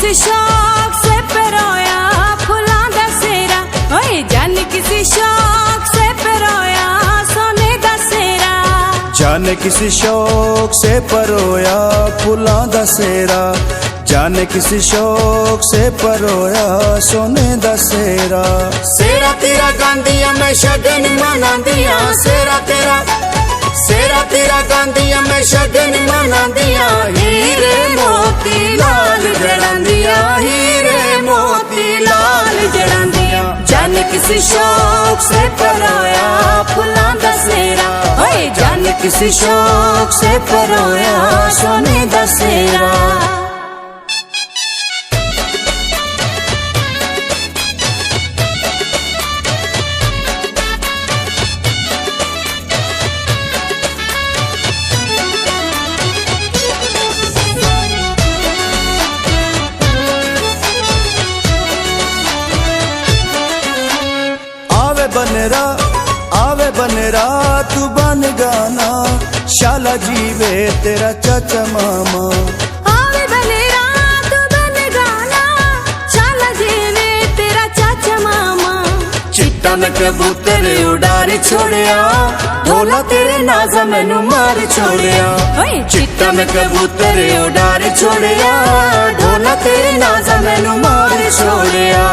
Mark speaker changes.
Speaker 1: किसी शौक से पिरोया फुलां दा सेरा, ओए जाने किसी शौक से पिरोया सोने दा सेरा।
Speaker 2: जाने किसी शौक से परोया फुलां दा सेरा, जाने किसी शौक से परोया सोने दा सेरा।
Speaker 3: सेरा तेरा गांदिया मैं शगन मनांदिया, सेरा तेरा गांदिया मैं शगन मनांदिया। हीरे मोती लाल जड़ांदिया, हीरे मोती लाल जड़ांदिया।
Speaker 1: जाने किसी शौक से परोया फुलां दा सेरा, ओए जाने किसी शौक से परोया सोने दा सेरा।
Speaker 2: आवे बनरा तू बन गाना, शाला जीवे तेरा चाचा मामा।
Speaker 1: आवे बनरा तू बन गाना, शाला जीवे तेरा चाचा मामा।
Speaker 3: चिट्टा न कबूतर उड़ार छोड़िया, ढोला तेरे नाज़ा मैनू मार छोड़िया। चिट्टा न कबूतर उड़ार छोड़िया, ढोला तेरे नाज़ा मैनू मार छोड़िया।